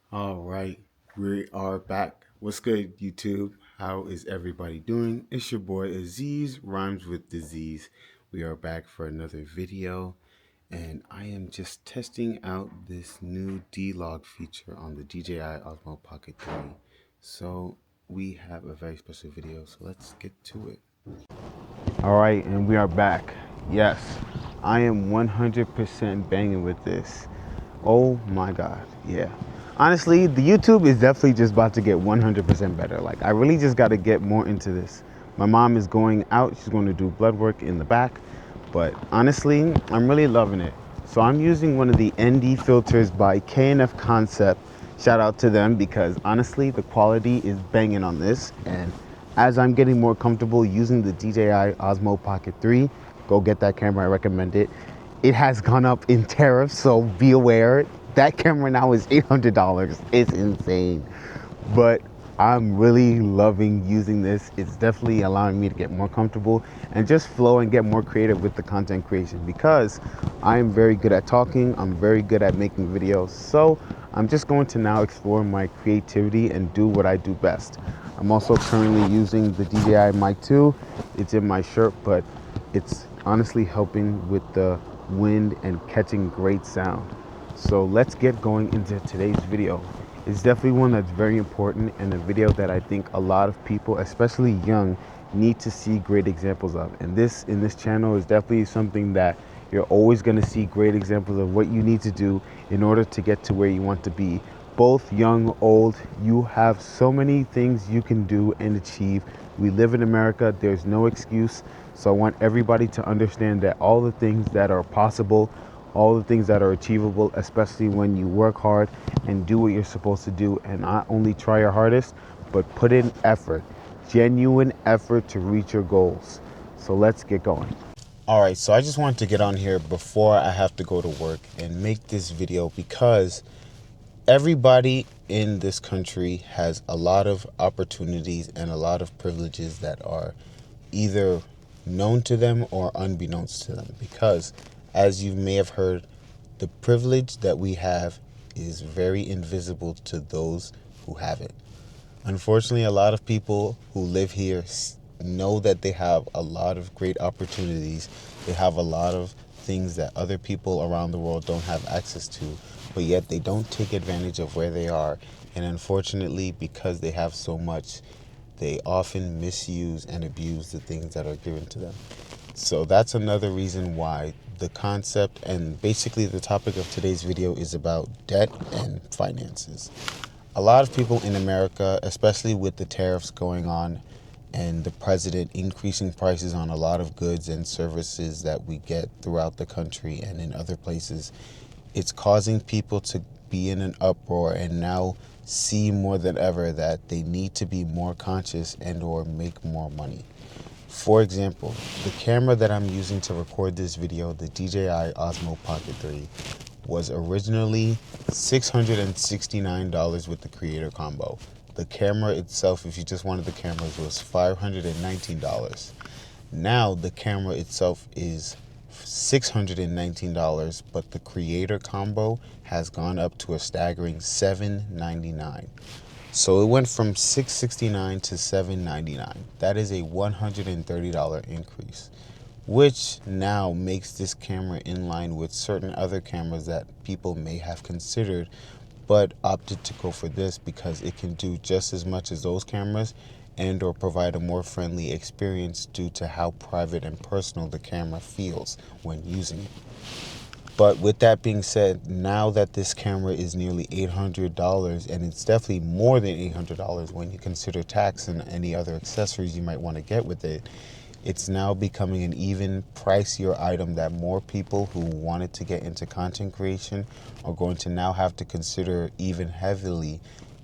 All right, we are back. What's good, YouTube? How is everybody doing? It's your boy Aziz, rhymes with disease. We are back for another video, and I am just testing out this new D-Log feature on the DJI Osmo Pocket 3. So we have a very special video, so let's get to it. All right, and we are back. Yes, I am 100% banging with this. Oh my God, yeah. Honestly, the YouTube is definitely just about to get 100% better. Like, I really just got to get more into this. My mom is going out. She's going to do blood work in the back. But honestly, I'm really loving it. So I'm using one of the ND filters by KNF Concept. Shout out to them because honestly, the quality is banging on this. And as I'm getting more comfortable using the DJI Osmo Pocket 3, go get that camera, I recommend it. It has gone up in tariffs, so be aware. That camera now is $800. It's insane. But I'm really loving using this. It's definitely allowing me to get more comfortable and just flow and get more creative with the content creation because I am very good at talking. I'm very good at making videos. So I'm just going to now explore my creativity and do what I do best. I'm also currently using the DJI Mic 2. It's in my shirt, but it's honestly helping with the wind and catching great sound. So let's get going into today's video. It's definitely one that's very important and a video that I think a lot of people, especially young, need to see great examples of. And this in this channel is definitely something that you're always going to see great examples of what you need to do in order to get to where you want to be. Both young, old, you have so many things you can do and achieve. We live in America, there's no excuse. So I want everybody to understand that all the things that are possible, all the things that are achievable, especially when you work hard and do what you're supposed to do and not only try your hardest, but put in effort, genuine effort to reach your goals. So let's get going. All right, so I just wanted to get on here before I have to go to work and make this video because everybody in this country has a lot of opportunities and a lot of privileges that are either known to them or unbeknownst to them because, as you may have heard, the privilege that we have is very invisible to those who have it. Unfortunately, a lot of people who live here know that they have a lot of great opportunities. They have a lot of things that other people around the world don't have access to, but yet they don't take advantage of where they are. And unfortunately, because they have so much, they often misuse and abuse the things that are given to them. So that's another reason why the concept and basically the topic of today's video is about debt and finances. A lot of people in America, especially with the tariffs going on and the president increasing prices on a lot of goods and services that we get throughout the country and in other places, it's causing people to be in an uproar and now see more than ever that they need to be more conscious and or make more money. For example, the camera that I'm using to record this video, the DJI Osmo Pocket 3, was originally $669 with the creator combo. The camera itself, if you just wanted the cameras, was $519. Now the camera itself is $619, but the creator combo has gone up to a staggering $799. So it went from $669 to $799. That is a $130 increase, which now makes this camera in line with certain other cameras that people may have considered but opted to go for this because it can do just as much as those cameras and or provide a more friendly experience due to how private and personal the camera feels when using it. But with that being said, now that this camera is nearly $800, and it's definitely more than $800 when you consider tax and any other accessories you might want to get with it, it's now becoming an even pricier item that more people who wanted to get into content creation are going to now have to consider even heavily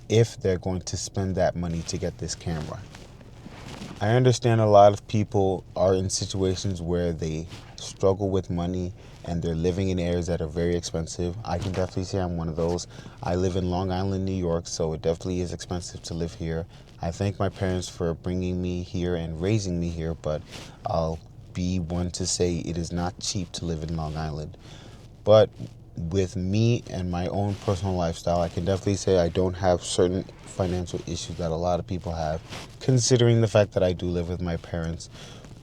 if they're going to spend that money to get this camera. I understand a lot of people are in situations where they struggle with money and they're living in areas that are very expensive. I can definitely say I'm one of those. I live in Long Island, New York, so it definitely is expensive to live here. I thank my parents for bringing me here and raising me here, but I'll be one to say it is not cheap to live in Long Island. But with me and my own personal lifestyle, I can definitely say I don't have certain financial issues that a lot of people have, considering the fact that I do live with my parents,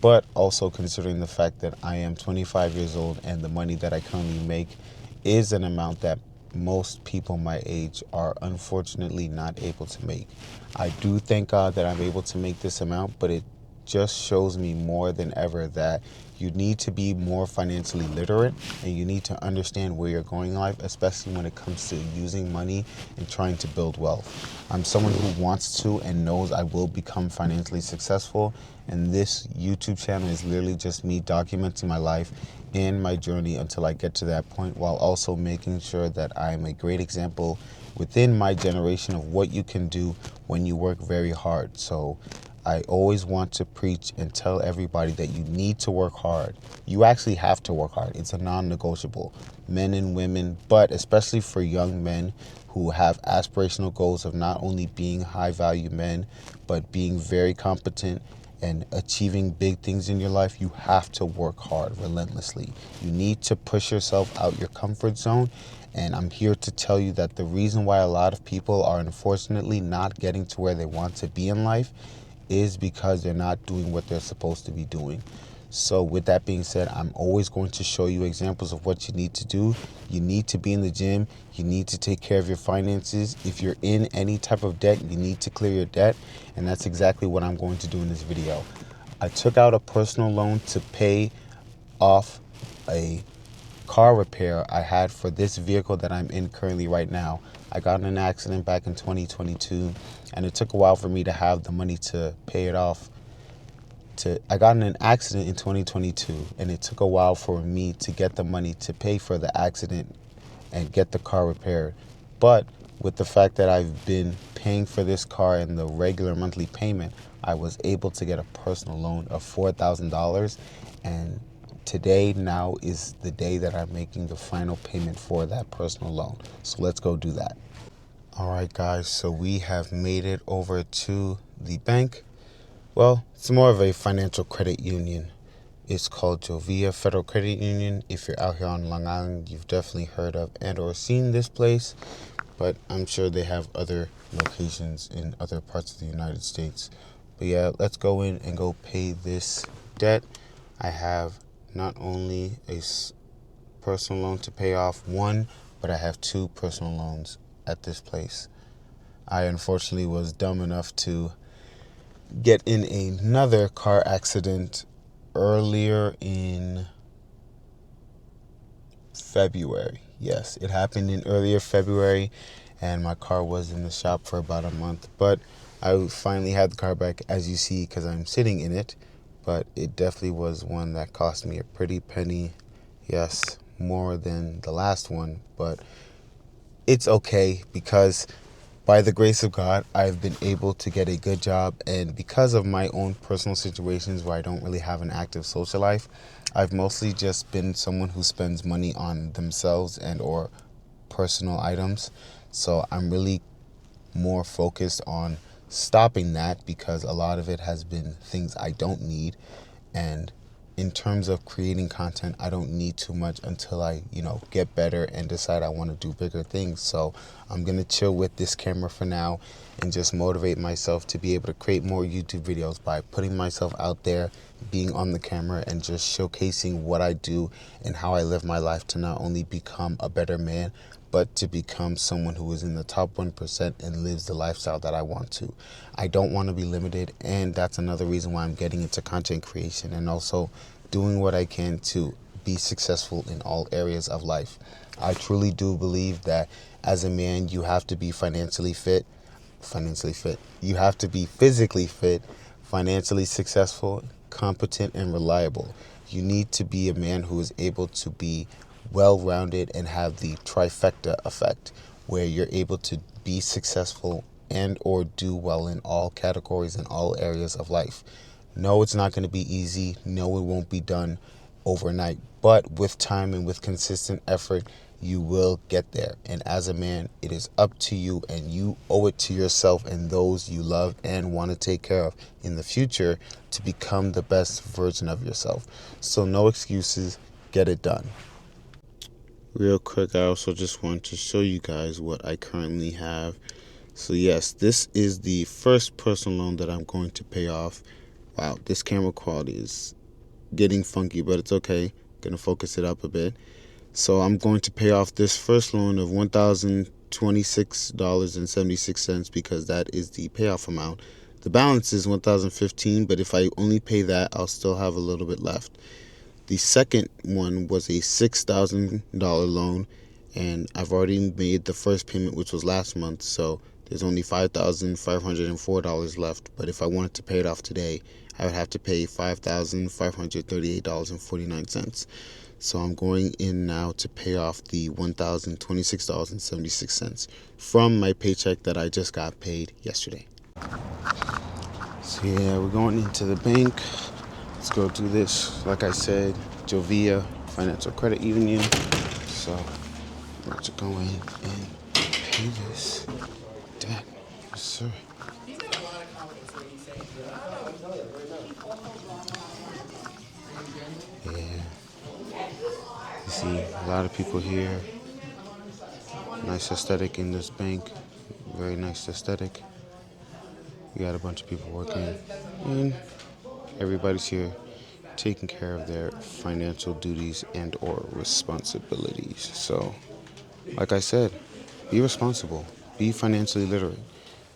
but also considering the fact that I am 25 years old and the money that I currently make is an amount that most people my age are unfortunately not able to make. I do thank God that I'm able to make this amount, but it just shows me more than ever that you need to be more financially literate and you need to understand where you're going in life, especially when it comes to using money and trying to build wealth. I'm someone who wants to and knows I will become financially successful, and this YouTube channel is literally just me documenting my life and my journey until I get to that point, while also making sure that I am a great example within my generation of what you can do when you work very hard. So I always want to preach and tell everybody that you need to work hard. You actually have to work hard. It's a non-negotiable. Men and women, but especially for young men who have aspirational goals of not only being high-value men, but being very competent and achieving big things in your life, you have to work hard relentlessly. You need to push yourself out your comfort zone. And I'm here to tell you that the reason why a lot of people are unfortunately not getting to where they want to be in life is because they're not doing what they're supposed to be doing. So with that being said, I'm always going to show you examples of what you need to do. You need to be in the gym. You need to take care of your finances. If you're in any type of debt, you need to clear your debt. And that's exactly what I'm going to do in this video. I took out a personal loan to pay off a car repair I had for this vehicle that I'm in currently right now. I got in an accident back in 2022, and it took a while for me to have the money to pay it off. I got in an accident in 2022, and it took a while for me to get the money to pay for the accident and get the car repaired. But with the fact that I've been paying for this car and the regular monthly payment, I was able to get a personal loan of $4,000, and today now is the day that I'm making the final payment for that personal loan. So let's go do that. All right, guys, so we have made it over to the bank. Well, it's more of a financial credit union. It's called Jovia Federal Credit Union. If you're out here on Long Island, you've definitely heard of and or seen this place, but I'm sure they have other locations in other parts of the United States. But yeah, let's go in and go pay this debt. I have not only a personal loan to pay off one, but I have two personal loans at this place. I unfortunately was dumb enough to get in another car accident earlier in February. Yes, it happened in earlier February, and my car was in the shop for about a month. But I finally had the car back, as you see, because I'm sitting in it. But it definitely was one that cost me a pretty penny. Yes, more than the last one. But it's okay because by the grace of God, I've been able to get a good job, and because of my own personal situations where I don't really have an active social life, I've mostly just been someone who spends money on themselves and or personal items. So I'm really more focused on stopping that because a lot of it has been things I don't need. And in terms of creating content, I don't need too much until I, get better and decide I want to do bigger things. So I'm going to chill with this camera for now and just motivate myself to be able to create more YouTube videos by putting myself out there, being on the camera, and just showcasing what I do and how I live my life to not only become a better man, but to become someone who is in the top 1% and lives the lifestyle that I want to. I don't want to be limited, and that's another reason why I'm getting into content creation and also doing what I can to be successful in all areas of life. I truly do believe that as a man, you have to be financially fit. You have to be physically fit, financially successful, competent, and reliable. You need to be a man who is able to be well-rounded and have the trifecta effect, where you're able to be successful and or do well in all categories and all areas of life. No, it's not going to be easy. No, it won't be done overnight. But with time and with consistent effort, you will get there. And as a man, it is up to you, and you owe it to yourself and those you love and want to take care of in the future to become the best version of yourself. So no excuses. Get it done. Real quick, I also just want to show you guys what I currently have. So yes, this is the first personal loan that I'm going to pay off. Wow, this camera quality is getting funky, but it's okay. Gonna focus it up a bit. So I'm going to pay off this first loan of $1,026.76 because that is the payoff amount. The balance is $1,015, but if I only pay that, I'll still have a little bit left. The second one was a $6,000 loan, and I've already made the first payment, which was last month, so there's only $5,504 left. But if I wanted to pay it off today, I would have to pay $5,538.49. So I'm going in now to pay off the $1,026.76 from my paycheck that I just got paid yesterday. So yeah, we're going into the bank. Let's go do this. Like I said, Jovia Financial Credit Union. So I'm about to go in and pay this. Dad, yes, sir. Yeah. You see a lot of people here. Nice aesthetic in this bank. Very nice aesthetic. We got a bunch of people working, and everybody's here taking care of their financial duties and or responsibilities. So, like I said, be responsible, be financially literate,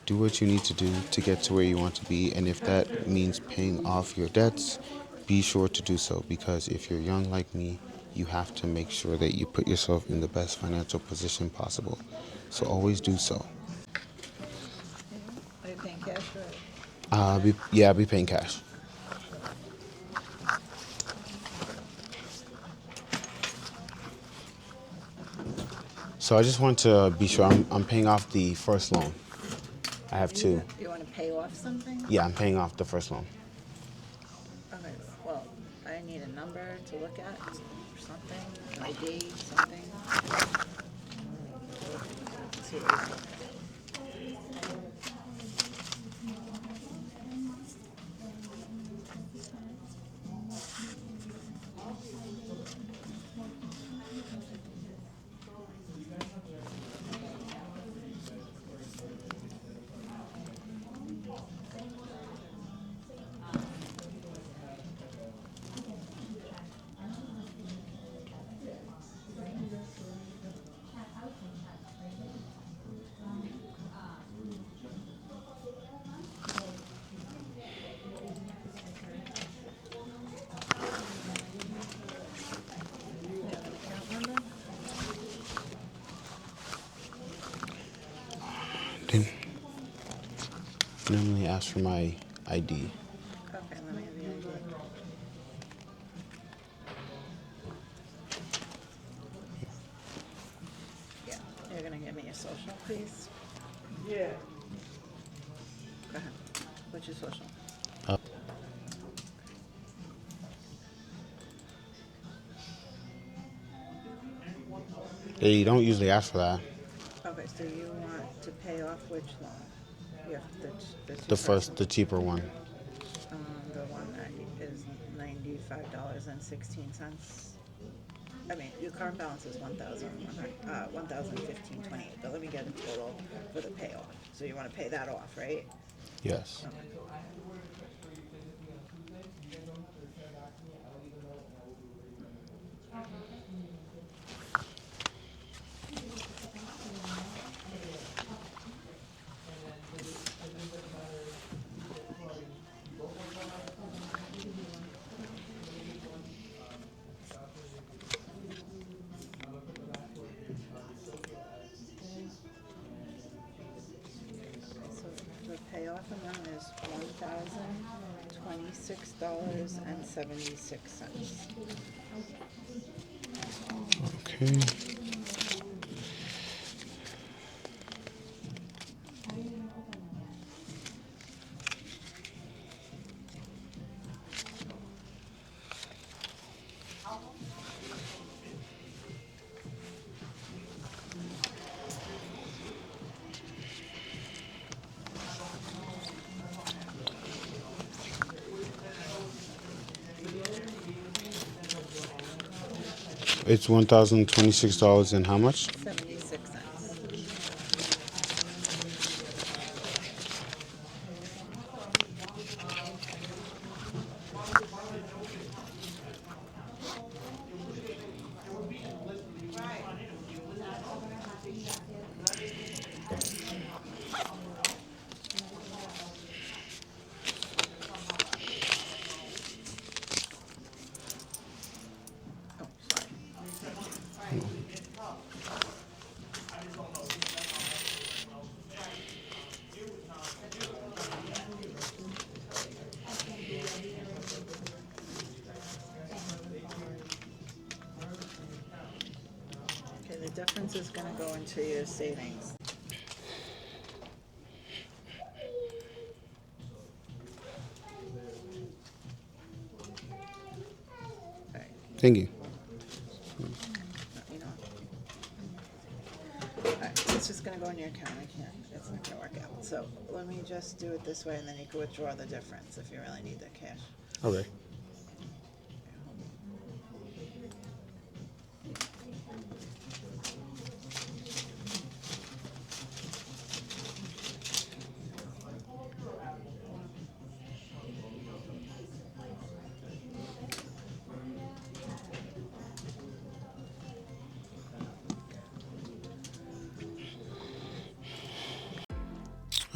do what you need to do to get to where you want to be, and if that means paying off your debts, be sure to do so, because if you're young like me, you have to make sure that you put yourself in the best financial position possible. So always do so. Are you paying cash or? I'll be paying cash. So I just want to be sure I'm paying off the first loan. I have two. You want to pay off something? Yeah, I'm paying off the first loan. Okay, well, I need a number to look at or something, ID, something. Let's see what we got. You have an account number? Didn't normally ask for my ID. Okay, let me have the ID. Yeah, you're gonna give me your social, please? Yeah. Go ahead. What's your social? Uh, they don't usually ask for that. Okay, so you want to pay off which loan? Yeah, the The first, the cheaper one. The one that is $95.16. I mean, your current balance is $1,015.28. But let me get a total for the payoff. So you want to pay that off, right? Yes. Okay. So the payoff amount is $1,026.76. Okay. It's $1,026 and how much? 76 cents. Oh, sorry. Okay, the difference is gonna go into your savings. All right, Thank you. no, you know. All right, it's just gonna go in your account. I can't. It's not gonna work out. So let me just do it this way, and then you can withdraw the difference if you really need the cash. Okay.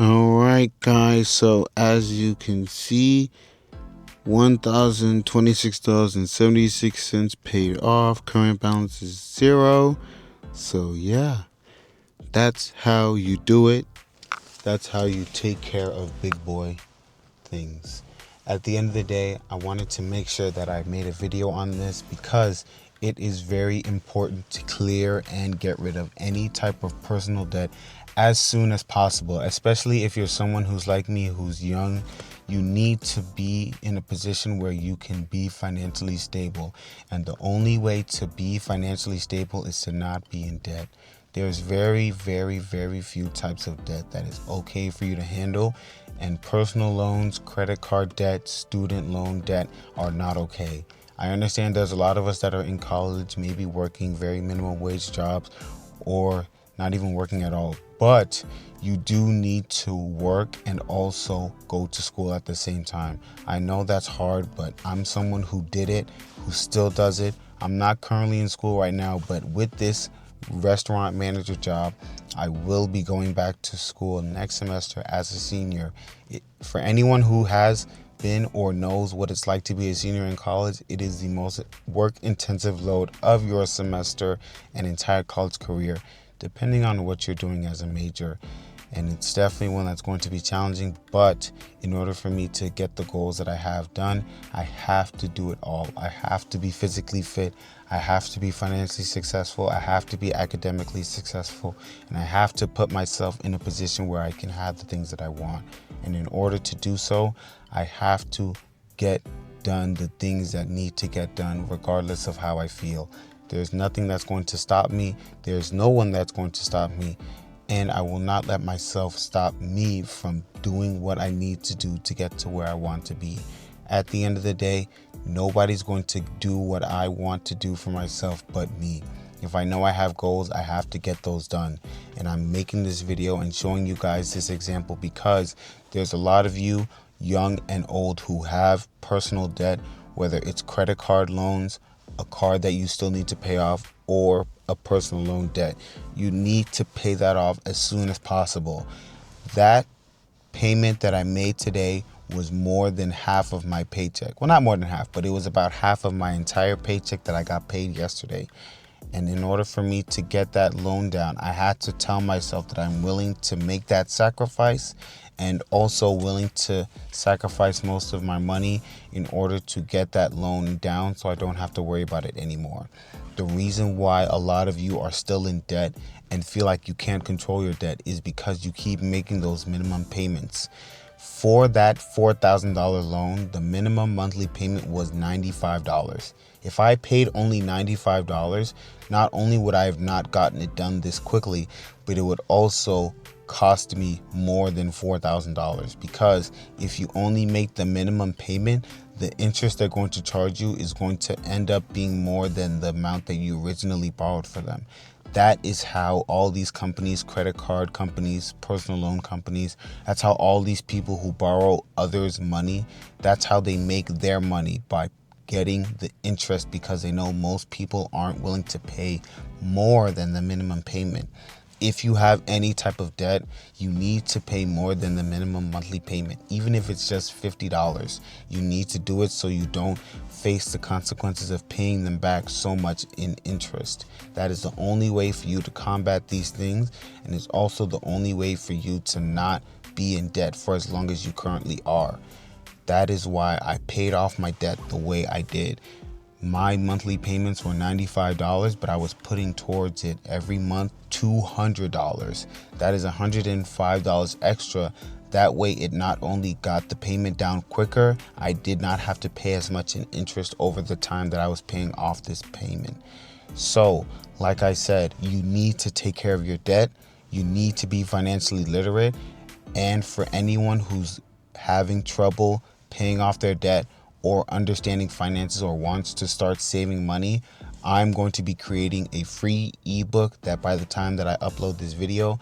All right, guys. So as you can see, $1,026.76 paid off. Current balance is 0. So yeah, that's how you do it. That's how you take care of big boy things. At the end of the day, I wanted to make sure that I made a video on this because it is very important to clear and get rid of any type of personal debt as soon as possible, especially if you're someone who's like me, who's young. You need to be in a position where you can be financially stable. And the only way to be financially stable is to not be in debt. There's very, very, very few types of debt that is okay for you to handle. And personal loans, credit card debt, student loan debt are not okay. I understand there's a lot of us that are in college, maybe working very minimum wage jobs or not even working at all. But you do need to work and also go to school at the same time. I know that's hard, but I'm someone who did it, who still does it. I'm not currently in school right now, but with this restaurant manager job, I will be going back to school next semester as a senior. For anyone who has been or knows what it's like to be a senior in college, it is the most work intensive load of your semester and entire college career, depending on what you're doing as a major. And it's definitely one that's going to be challenging, but in order for me to get the goals that I have done, I have to do it all. I have to be physically fit, I have to be financially successful, I have to be academically successful, and I have to put myself in a position where I can have the things that I want. And in order to do so, I have to get done the things that need to get done regardless of how I feel. There's nothing that's going to stop me. There's no one that's going to stop me. And I will not let myself stop me from doing what I need to do to get to where I want to be. At the end of the day, nobody's going to do what I want to do for myself but me. If I know I have goals, I have to get those done. And I'm making this video and showing you guys this example because there's a lot of you, young and old, who have personal debt, whether it's credit card loans, a card that you still need to pay off, or a personal loan debt. You need to pay that off as soon as possible. That payment that I made today was more than half of my paycheck. Well, not more than half, but it was about half of my entire paycheck that I got paid yesterday. And in order for me to get that loan down, I had to tell myself that I'm willing to make that sacrifice and also willing to sacrifice most of my money in order to get that loan down so I don't have to worry about it anymore. The reason why a lot of you are still in debt and feel like you can't control your debt is because you keep making those minimum payments. For that $4,000 loan, the minimum monthly payment was $95. If I paid only $95, not only would I have not gotten it done this quickly, but it would also cost me more than $4,000, because if you only make the minimum payment, the interest they're going to charge you is going to end up being more than the amount that you originally borrowed for them. That is how all these companies, credit card companies, personal loan companies, that's how all these people who borrow others' money, that's how they make their money, by getting the interest, because they know most people aren't willing to pay more than the minimum payment. If you have any type of debt, you need to pay more than the minimum monthly payment. Even if it's just $50, you need to do it so you don't face the consequences of paying them back so much in interest. That is the only way for you to combat these things, and it's also the only way for you to not be in debt for as long as you currently are. That is why I paid off my debt the way I did. My monthly payments were $95, but I was putting towards it every month $200. That is $105 extra. That way it not only got the payment down quicker, I did not have to pay as much in interest over the time that I was paying off this payment. So, like I said, you need to take care of your debt. You need to be financially literate. And for anyone who's having trouble paying off their debt, or understanding finances, or wants to start saving money, I'm going to be creating a free ebook that by the time that I upload this video,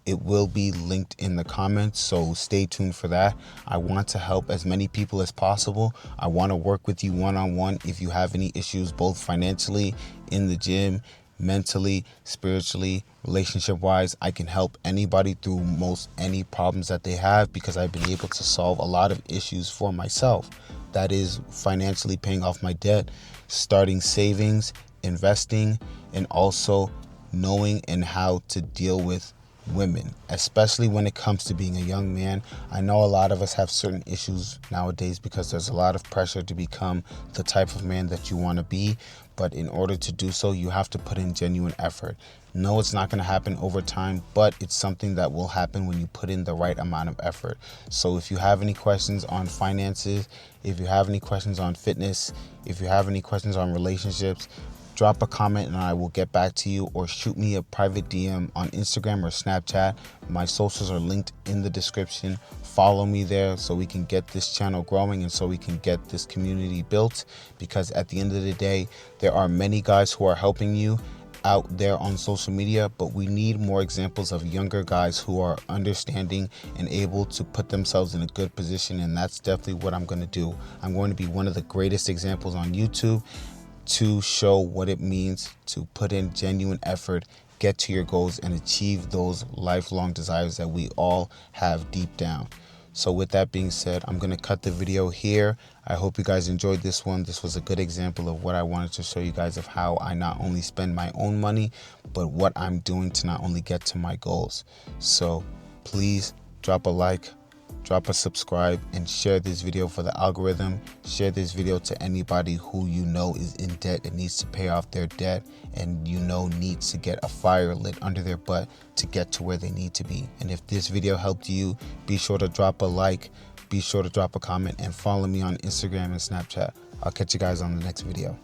it will be linked in the comments, so stay tuned for that. I want to help as many people as possible. I want to work with you one-on-one if you have any issues, both financially, in the gym, mentally, spiritually, relationship-wise. I can help anybody through most any problems that they have, because I've been able to solve a lot of issues for myself. That is financially paying off my debt, starting savings, investing, and also knowing and how to deal with women, especially when it comes to being a young man. I know a lot of us have certain issues nowadays because there's a lot of pressure to become the type of man that you want to be, but in order to do so, you have to put in genuine effort. No, it's not going to happen over time, but it's something that will happen when you put in the right amount of effort. So if you have any questions on finances, if you have any questions on fitness, if you have any questions on relationships, drop a comment and I will get back to you, or shoot me a private DM on Instagram or Snapchat. My socials are linked in the description. Follow me there so we can get this channel growing and so we can get this community built, because at the end of the day, there are many guys who are helping you out there on social media, but we need more examples of younger guys who are understanding and able to put themselves in a good position, and that's definitely what I'm going to do. I'm going to be one of the greatest examples on YouTube to show what it means to put in genuine effort, get to your goals, and achieve those lifelong desires that we all have deep down. So with that being said, I'm going to cut the video here. I hope you guys enjoyed this one. This was a good example of what I wanted to show you guys, of how I not only spend my own money, but what I'm doing to not only get to my goals. So please drop a like, drop a subscribe, and share this video for the algorithm. Share this video to anybody who you know is in debt and needs to pay off their debt, and you know needs to get a fire lit under their butt to get to where they need to be. And if this video helped you, be sure to drop a like, be sure to drop a comment, and follow me on Instagram and Snapchat. I'll catch you guys on the next video.